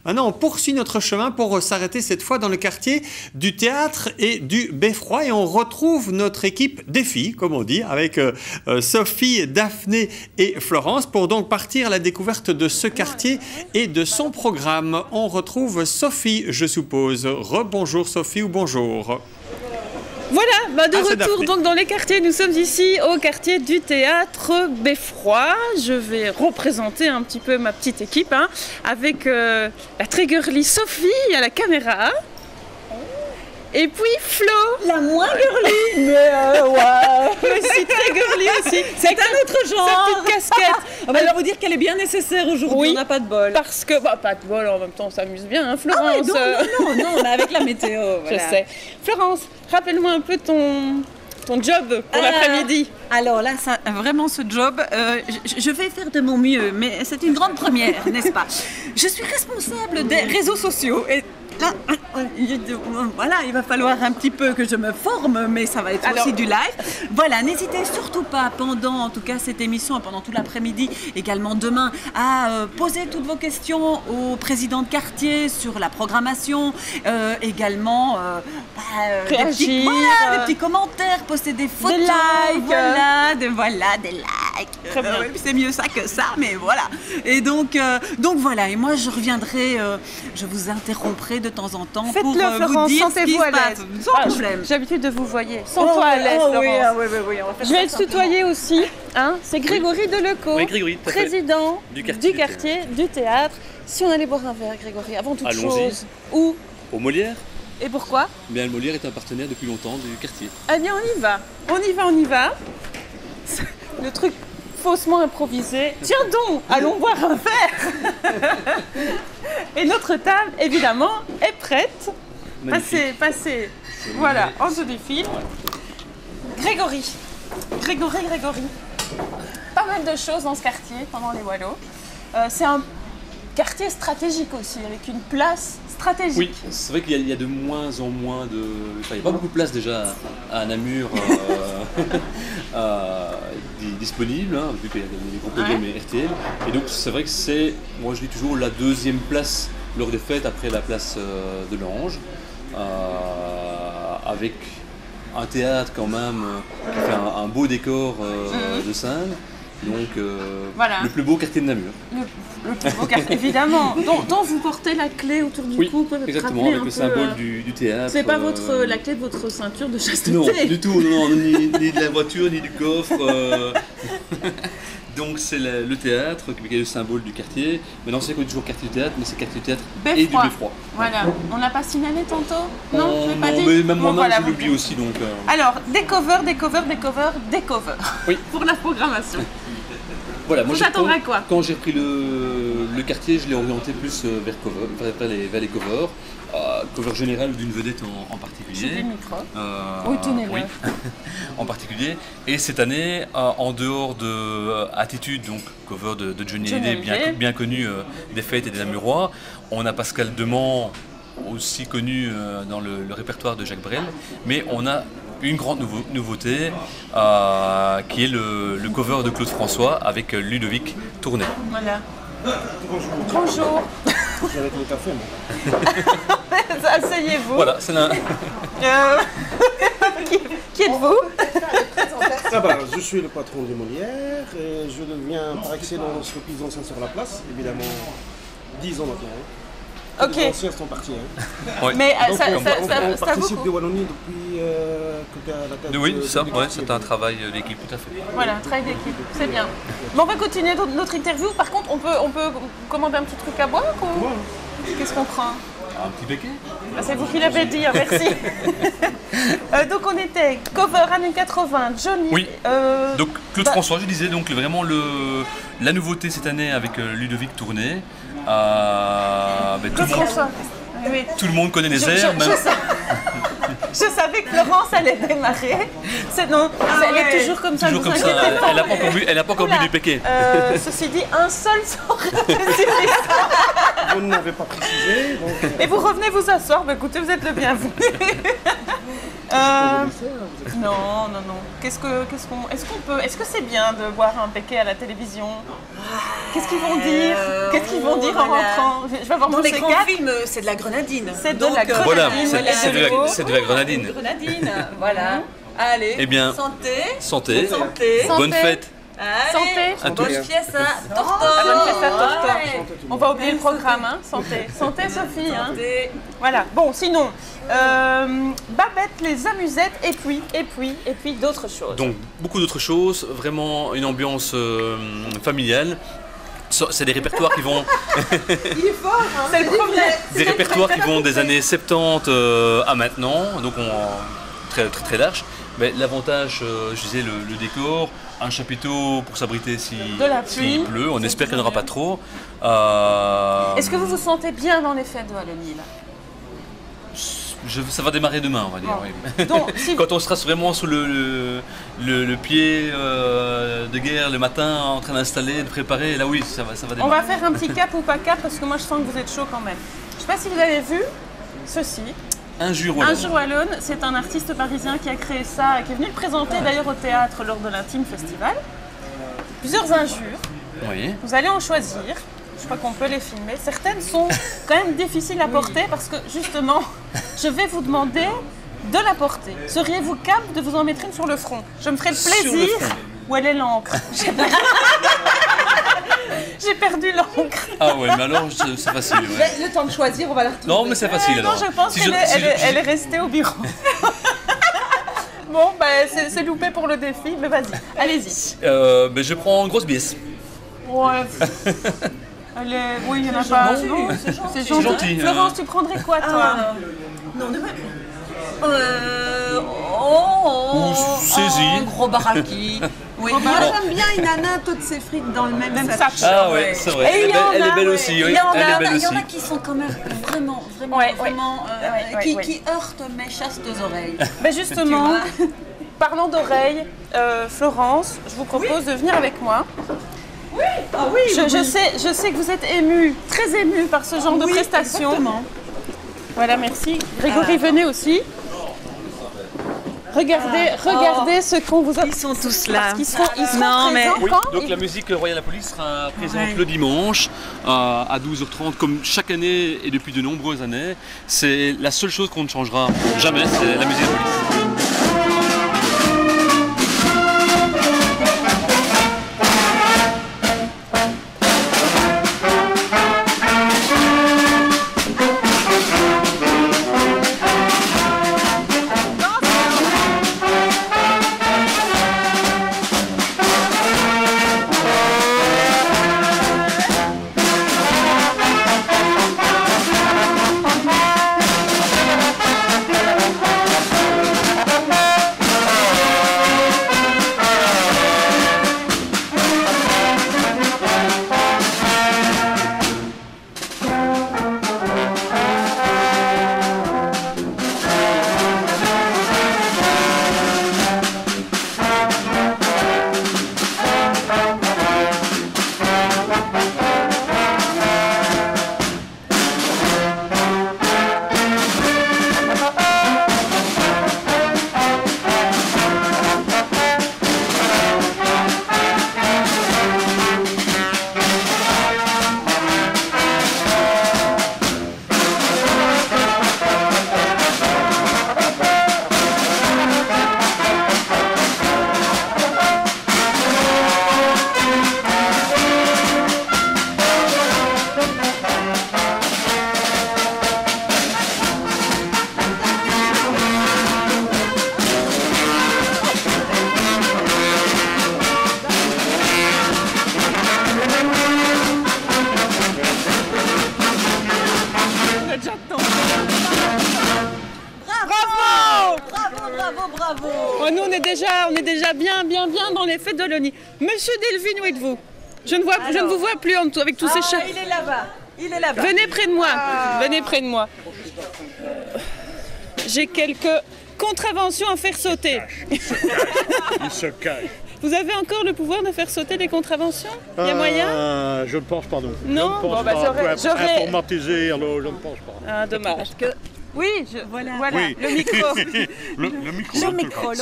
Maintenant, on poursuit notre chemin pour s'arrêter cette fois dans le quartier du Théâtre et du Beffroi et on retrouve notre équipe des filles, comme on dit, avec Sophie, Daphné et Florence pour donc partir à la découverte de ce quartier et de son programme. On retrouve Sophie, je suppose. Rebonjour Sophie ou bonjour. Voilà, de retour donc dans les quartiers. Nous sommes ici au quartier du Théâtre Beffroi. Je vais représenter un petit peu ma petite équipe avec la très girly Sophie à la caméra. Et puis Flo. La moins girly, mais ouais. Aussi très girly aussi. C'est un autre genre. Sa petite casquette. Alors, il faut dire qu'elle est bien nécessaire aujourd'hui, oui, on n'a pas de bol. Parce que, pas de bol, en même temps on s'amuse bien, hein, Florence. Ah oui, non, mais avec la météo, voilà. Je sais. Florence, rappelle-moi un peu ton job pour l'après-midi. Alors là, vraiment ce job, je vais faire de mon mieux, mais c'est une grande première, n'est-ce pas? Je suis responsable des réseaux sociaux et là, voilà, il va falloir un petit peu que je me forme, mais ça va être aussi du live. Voilà, n'hésitez surtout pas pendant, en tout cas, cette émission et pendant tout l'après-midi, également demain, à poser toutes vos questions au président de quartier sur la programmation, également des petits commentaires, poster des photos, des likes, des likes. Très bien. C'est mieux ça que ça, mais voilà. Et donc voilà, et moi je reviendrai, je vous interromprai de temps en temps pour vous dire ce qui se passe. Sans problème. J'ai l'habitude de vous voyer. Sens-toi à l'aise, Florence. Oui, je vais te tutoyer aussi. C'est Grégory Deleco, président du quartier du Théâtre. Si on allait boire un verre, Grégory, avant toute chose, où? Au Molière. Et pourquoi? Bien, le Molière est un partenaire depuis longtemps du quartier. Eh bien, on y va. Le truc faussement improvisé. Tiens donc, allons boire un verre. Et notre table, évidemment, est prête. Passez. Voilà, on se défile. Grégory. Pas mal de choses dans ce quartier pendant les Wallos. C'est un quartier stratégique aussi, avec une place stratégique. Oui, c'est vrai qu'il y a de moins en moins de... Enfin, il n'y a pas beaucoup de place déjà à Namur disponible, vu qu'il y a des gros podiums et RTL. Et donc c'est vrai que c'est, moi je dis toujours, la deuxième place lors des fêtes après la place de l'Ange, avec un théâtre quand même qui fait un beau décor de scène. Donc, voilà. Le plus beau quartier de Namur. Le plus beau quartier, évidemment, dont vous portez la clé autour du cou. Exactement, avec le symbole du théâtre. C'est pas la clé de votre ceinture de chasteté? Non, du tout, ni de la voiture, ni du coffre. Donc c'est le théâtre qui est le symbole du quartier. Maintenant c'est toujours quartier du théâtre, mais c'est quartier du théâtre et du Beffroi. Voilà, on l'a pas signalé tantôt? Non, je l'ai pas dit. Mais même moi-même je l'oublie aussi. Donc, Alors, des covers. Oui. Pour la programmation. Voilà, moi j'attendrai quoi? Quand j'ai repris le quartier, je l'ai orienté plus vers les covers. Cover général d'une vedette en particulier. C'est des micros. Oui, tenez-le. Oui, en particulier. Et cette année, en dehors de Attitude, donc cover de Johnny Hallyday, bien connu des fêtes et des Namurois, on a Pascal Demant, aussi connu dans le répertoire de Jacques Brel, mais on a une grande nouveauté qui est le cover de Claude François avec Ludovic Tourné. Voilà. Bonjour. Avec le café, moi. Asseyez-vous. Voilà, c'est là. Qui êtes-vous? Je suis le patron du Molière et je deviens par excellence le plus ancien sur la place, évidemment 10 ans maintenant. Les anciens sont partis. Oui. Mais on participe de Wallonie depuis que tu es à la tête. Oui, c'est un travail d'équipe, tout à fait. Voilà, un travail d'équipe, c'est bien. Bon, on va continuer notre interview. Par contre, on peut commander un petit truc à boire ou qu'est-ce qu'on prend? Un petit béquet. C'est vous qui l'avez dit, merci. Donc on était cover années 80, Johnny. Oui. Donc Claude François, je disais, donc vraiment la nouveauté cette année avec Ludovic Tourné. Tout le monde connaît les airs. Je savais que Florence allait démarrer. Elle est toujours comme ça. Toujours comme ça. Elle n'a pas encore bu du péquet. Ceci dit, un seul saurait. Vous ne m'avez pas précisé. Donc... Et vous revenez vous asseoir. Écoutez, vous êtes le bienvenu. Non. Est-ce que c'est bien de boire un béquet à la télévision? Qu'est-ce qu'ils vont dire? Qu'est-ce qu'ils vont dire en rentrant? Je vais avoir Dans mon les grands C4. films, c'est de la grenadine. C'est de la grenadine. Voilà, c'est de la grenadine. Grenadine, voilà. Allez, Eh bien, santé. Bonne fête. Allez, Santé. À tous. bonne fiesta, torto. Ah, bonne fiesta, torto. Ouais. On va oublier le programme, hein. Santé. Santé, Sophie. Hein. Santé. Voilà. Bon, sinon, Babette, les amusettes, et puis d'autres choses. Donc beaucoup d'autres choses, vraiment une ambiance familiale. C'est des répertoires qui vont C'est le problème. des années 70 à maintenant, donc très large. Mais l'avantage, je disais, le décor, un chapiteau pour s'abriter De la pluie. s'il pleut, on espère qu'il n'y en aura pas trop. Est-ce que vous vous sentez bien dans les fêtes de Wallonie là? Ça va démarrer demain, on va dire. Bon. Oui. Donc, si Quand on sera vraiment sous le pied de guerre le matin, en train d'installer, de préparer, là oui, ça va on démarrer. va faire un petit cap ou pas cap parce que moi je sens que vous êtes chaud quand même. Je sais pas si vous avez vu ceci. Injure Un wallonne. jour Wallonne, c'est un artiste parisien qui a créé ça et qui est venu le présenter d'ailleurs au théâtre lors de l'Intime Festival. Plusieurs injures. Oui. Vous allez en choisir. Je crois qu'on peut les filmer. Certaines sont quand même difficiles à porter parce que justement, je vais vous demander de la porter. Seriez-vous capable de vous en mettre une sur le front? Je me ferai le Sur le plaisir. front. Où elle est l'encre? J'ai perdu l'encre. Ah ouais, mais alors c'est facile. Ouais. Le temps de choisir, on va la retrouver. Non, mais c'est facile Non, alors. je pense Si qu'elle je- si je- elle est restée au bureau. Bon, c'est loupé pour le défi, mais vas-y, allez-y. Ben, je prends une grosse biesse. Ouais. Oui, il n'y en a pas. gentil. Non, c'est gentil. gentil, Florence, tu prendrais quoi, toi? Non, ne Ou saisie. Gros baraki. Oui. Gros Moi baraki. j'aime bien une nana, toutes ses frites dans le même sac. sac. Ah ouais, c'est vrai. Et il y en Elle a, est belle ouais. aussi. Il Oui, y en elle est a, belle il y en aussi. a qui sont quand même vraiment, Ouais. qui heurtent mes chastes oreilles. Ben justement, Tu parlant d'oreilles, Florence, je vous propose de venir avec moi. Ah oui, Je sais que vous êtes émue, très émue par ce genre de prestation. Exactement. Voilà, merci. Grégory, venez aussi. Regardez ce qu'on vous a. Ils sont tous là. Parce qu'ils seront Non, mais- présents Oui, quand donc la musique Royal Police sera présente Ouais. le dimanche à 12h30 comme chaque année et depuis de nombreuses années. C'est la seule chose qu'on ne changera jamais, c'est la musique Police. Bravo. Oh, nous, on est déjà bien dans les fêtes de Wallonie. Monsieur Delvin, où êtes-vous? Je ne vous vois plus en dessous avec tous ces chats. Il est là-bas. Il est là-bas. Venez près de moi. Venez près de moi. J'ai quelques contraventions à faire sauter. Il se cache. Vous avez encore le pouvoir de faire sauter les contraventions? Il y a moyen? Je ne pense pas non. Non? Je ne pense Bon, bah, pas. j'aurais- Informatiser, alors je ne pense pas. Ah, dommage. Oui, voilà, Oui. le micro. le micro. Je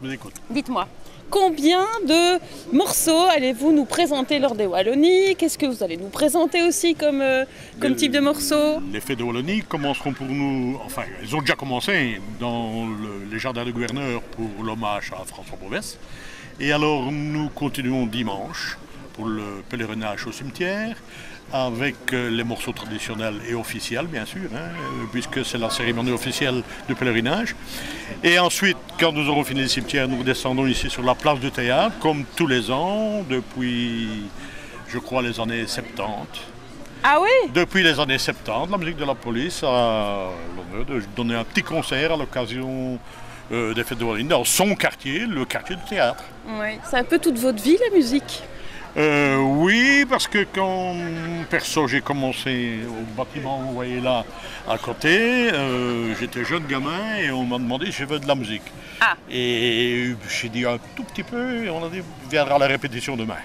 vous écoute. Dites-moi, combien de morceaux allez-vous nous présenter lors des Wallonies? Qu'est-ce que vous allez nous présenter aussi comme type de morceaux? Les fêtes de Wallonie commenceront pour nous, enfin, elles ont déjà commencé dans les jardins de gouverneur pour l'hommage à François Bouvesse. Et alors, nous continuons dimanche pour le pèlerinage au cimetière, avec les morceaux traditionnels et officiels, bien sûr, puisque c'est la cérémonie officielle du pèlerinage. Et ensuite, quand nous aurons fini le cimetière, nous descendons ici sur la place du théâtre, comme tous les ans, depuis, je crois, les années 70. Ah oui? Depuis les années 70, la musique de la police a l'honneur de donner un petit concert à l'occasion des fêtes de Wallonie dans son quartier, le quartier du théâtre. Oui. C'est un peu toute votre vie, la musique? Oui, parce que quand perso j'ai commencé au bâtiment, vous voyez là, à côté, j'étais jeune gamin et on m'a demandé si je veux de la musique. Ah. Et j'ai dit un tout petit peu et on a dit viendra la répétition demain.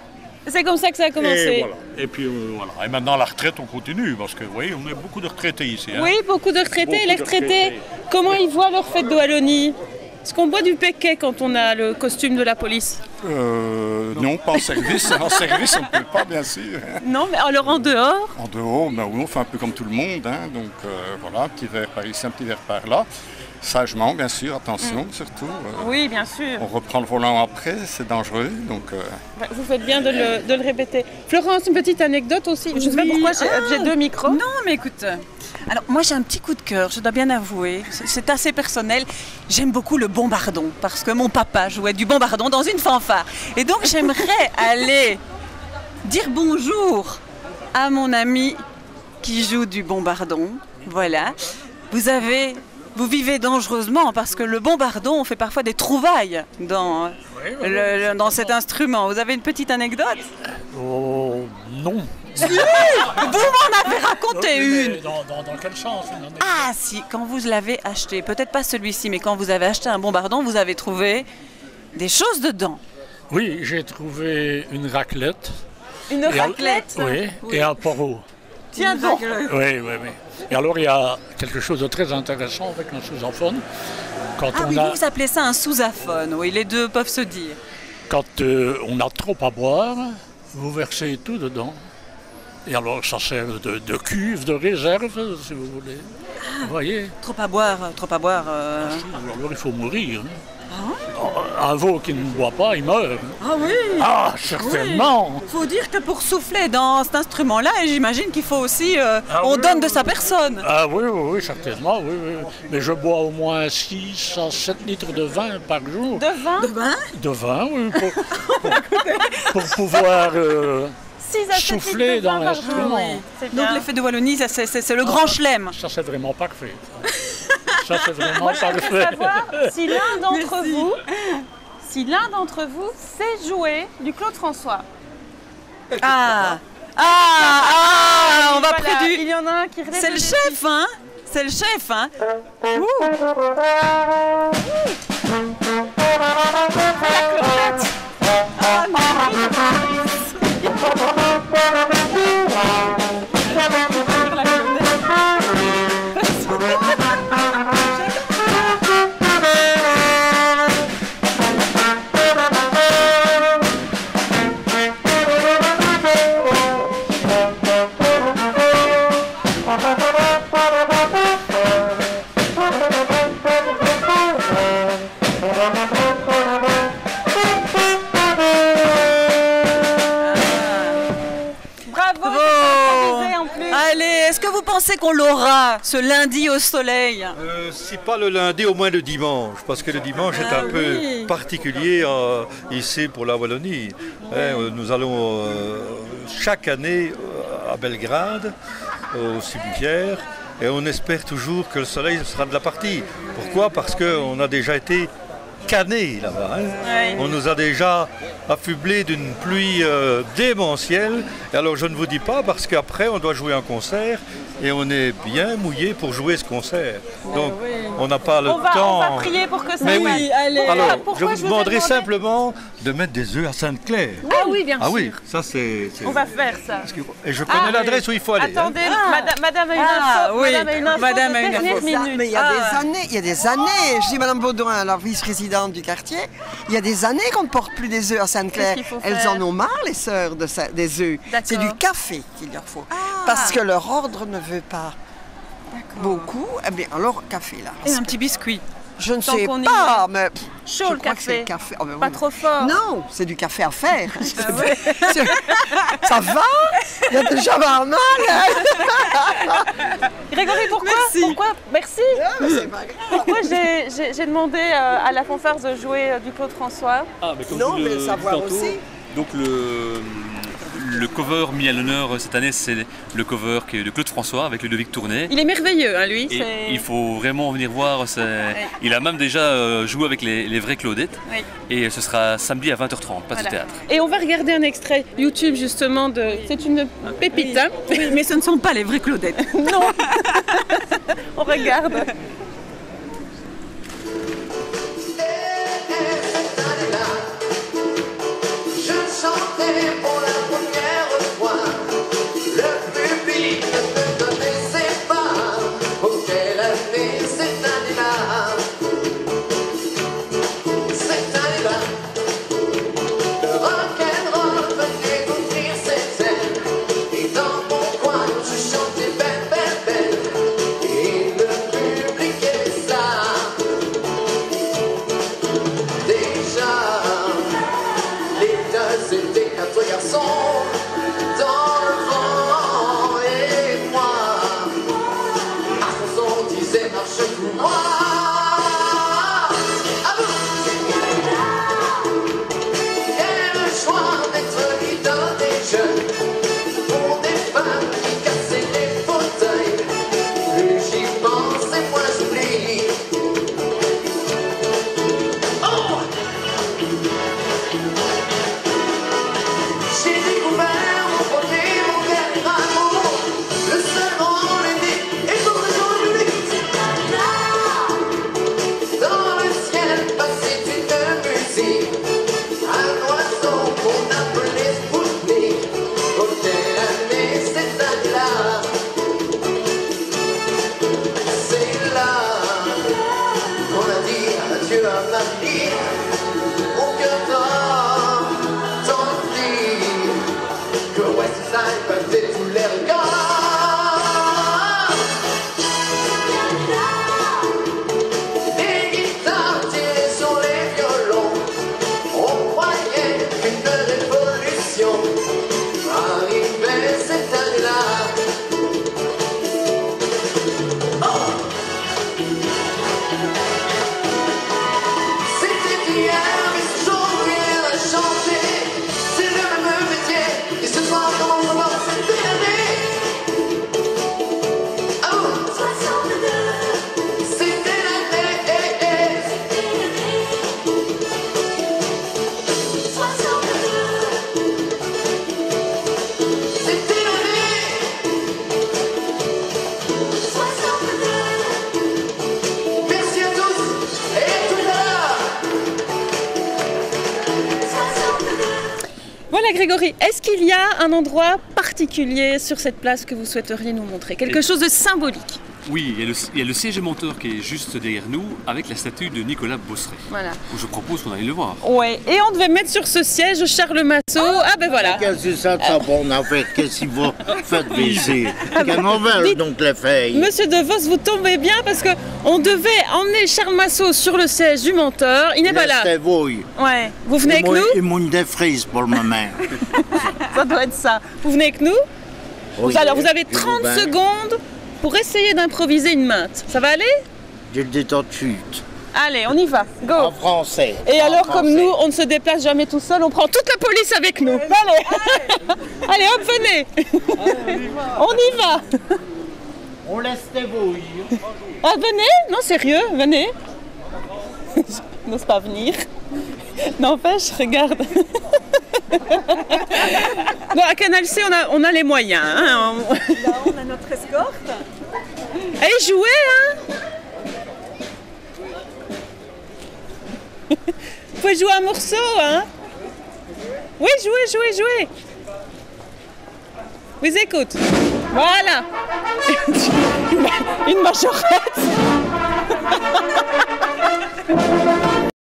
C'est comme ça que ça a commencé. Et voilà. Et puis voilà. Et maintenant la retraite on continue parce que vous voyez on a beaucoup de retraités ici. Hein. Oui, beaucoup de retraités. Beaucoup Les de retraités, retraités. comment ils voient leur fête de Wallonie? Est-ce qu'on boit du péquet quand on a le costume de la police? Non, pas en service. En service, on ne peut pas, bien sûr. Non, mais alors en dehors? En dehors, ben oui, on fait un peu comme tout le monde. Hein, donc voilà, un petit verre par ici, un petit verre par là. Sagement, bien sûr, attention surtout. Oui, bien sûr. On reprend le volant après, c'est dangereux. Donc, Vous faites bien de le répéter. Florence, une petite anecdote aussi. Je ne sais pas pourquoi j'ai deux micros. Non, mais écoute, alors moi j'ai un petit coup de cœur, je dois bien avouer. C'est assez personnel. J'aime beaucoup le bombardon parce que mon papa jouait du bombardon dans une fanfare. Et donc j'aimerais aller dire bonjour à mon ami qui joue du bombardon. Voilà. Vous vivez dangereusement parce que le bombardon, on fait parfois des trouvailles dans cet instrument. Vous avez une petite anecdote? Oh non. Si, vous m'en avez raconté une. Dans quel sens? Ah si, quand vous l'avez acheté, peut-être pas celui-ci, mais quand vous avez acheté un bombardon, vous avez trouvé des choses dedans. Oui, j'ai trouvé une raclette. Une raclette? Oui, et un poireau. Tiens donc. Oui. Et alors, il y a quelque chose de très intéressant avec un sous-aphone. Vous appelez ça un sous-aphone, oui, les deux peuvent se dire. Quand on a trop à boire, vous versez tout dedans. Et alors, ça sert de cuve, de réserve, si vous voulez. Vous voyez? Trop à boire. Alors, il faut mourir. Hein. Un veau qui ne boit pas, il meurt. Ah oui. Ah, certainement. Il faut dire que pour souffler dans cet instrument-là, j'imagine qu'il faut aussi... on donne de sa personne. Ah oui, certainement, oui. Mais je bois au moins 6 à 7 litres de vin par jour. De vin? De vin, oui, pour pouvoir... 6 à 7 souffler litres de vin dans par l'instrument. jour, oui. Donc les fêtes de Wallonie, c'est le grand chelem. Ça, c'est vraiment parfait. Ça, c'est vraiment Moi, j'aimerais parfait. savoir si l'un d'entre vous sait jouer du Claude François. On va Voilà, près du... il y en a un qui relève C'est le défi. chef, hein? C'est le chef, hein? Bravo, c'est improvisé en plus. Allez, est-ce que vous pensez qu'on l'aura ce lundi au soleil? Si pas le lundi, au moins le dimanche, parce que le dimanche est un peu particulier ici pour la Wallonie. Nous allons chaque année à Belgrade, au cimetière, et on espère toujours que le soleil sera de la partie. Pourquoi? Parce qu'on a déjà été canné là-bas. Hein. Ouais. On nous a déjà affublé d'une pluie démentielle. Et alors je ne vous dis pas parce qu'après on doit jouer un concert et on est bien mouillé pour jouer ce concert. Donc on n'a pas le temps. On va prier pour que ça Mais passe. oui, allez. alors Pourquoi je je vous vous ai demanderai demandé simplement de mettre des œufs à Sainte-Claire. Ah oui, bien sûr. Ah oui, ça c'est... On va faire ça. Et je connais l'adresse où il faut aller. Attendez, hein. madame a une Ah, info. oui. Madame a une info. Madame de a une dernière info. minute. Mais il y a des années, je dis Madame Baudouin, la vice-présidente du quartier, il y a des années qu'on ne porte plus des œufs à Sainte-Claire. Qu'est-ce qu'il faut Elles faire en ont marre, les sœurs, des œufs. C'est du café qu'il leur faut. Parce que leur ordre ne veut pas beaucoup. Eh bien, alors, café là. Et un petit biscuit. Je ne Tant sais qu'on y pas, mais Chaud je le crois que c'est café. le café. Oh, ben Pas oui. trop fort. Non, c'est du café à faire. Ça va? Il y a déjà pas mal. Grégory, Merci. C'est pas grave. Pourquoi j'ai demandé à la fanfare de jouer du Claude François? Comme Non, vous mais le savoir dites tantôt, aussi. Donc le cover mis à l'honneur cette année, c'est le cover qui est de Claude François avec Ludovic Tourné. Il est merveilleux, hein, lui. Et il faut vraiment venir voir. Il a même déjà joué avec les vraies Claudettes. Oui. Et ce sera samedi à 20h30, pas de théâtre. Et on va regarder un extrait YouTube justement de. C'est une pépite, hein? Oui, mais ce ne sont pas les vraies Claudettes. Non. On regarde. Je chantais pour la première fois. Le public ne me connaissait pas. Auquel année cette année-là? Cette année-là, le rock'n'roll venait d'ouvrir ses ailes. Et dans mon coin, je chantais belle, belle, belle. Et le public aimait ça. Déjà, les deux étaient 4 garçons dans le vent. Et moi, ma chanson disait marche pour moi. À vous! Et le choix d'être leader des jeunes pour des femmes qui cassaient les fauteuils. Plus j'y pense et moins j'oublie. Oh! J'ai découvert mon premier, mon dernier amour. Le seul grand l'été et tout le jour du lit. Dans le ciel passait une musique. Un oiseau qu'on appelait Spoutnik. Quelle année cette année-là? C'est là qu'on a dit adieu à ma vie. Mon cœur t'en dit que West Side battait tous les regards. Des guitares tirées sur les violons. On croyait qu'une révolution arrivait cette année-là. Oh! C'était hier, mais ce jour rien n'a changé. C'est le même métier, et ce soir comment on va cette année? Oh! 62. C'était l'année. 62. C'était l'année. 62. Merci à tous et à tout à l'heure. Voilà Grégory, est-ce qu'il y a un endroit particulier sur cette place que vous souhaiteriez nous montrer? Quelque chose de symbolique? Oui, il y a le siège monteur qui est juste derrière nous avec la statue de Nicolas Bosseret. Voilà. Je propose qu'on aille le voir. Ouais, et on devait mettre sur ce siège Charles Massot. Ah ben voilà. Qu'est-ce que c'est ça, bon affaire? Qu'est-ce qu'il faut faire ici? Quelle nouvelle donc les filles? Monsieur De Vos, vous tombez bien parce que on devait emmener Charles Massot sur le siège du monteur. Il n'est pas là. Laissez-vous. Ouais. Vous venez avec nous? Il m'a des frises pour le moment. Ça doit être ça. Vous venez avec nous? Oui, Alors vous avez et 30 ben, secondes pour essayer d'improviser une mainte. Ça va aller? Je le dis tout de suite. Allez, on y va. Go. En français. Et En alors, comme français. nous, on ne se déplace jamais tout seul, on prend toute la police avec nous. Allez, allez, hop, venez. On y va. On laisse des bouilles. Ah, venez. Non, sérieux, venez. n'ose pas venir. N'empêche, regarde. Bon, à Canal C, on a les moyens. Hein. Là, on a notre escorte. Allez, jouez, hein. Vous pouvez jouer un morceau, hein. Oui, jouez. Vous écoute. Voilà. Une majorette.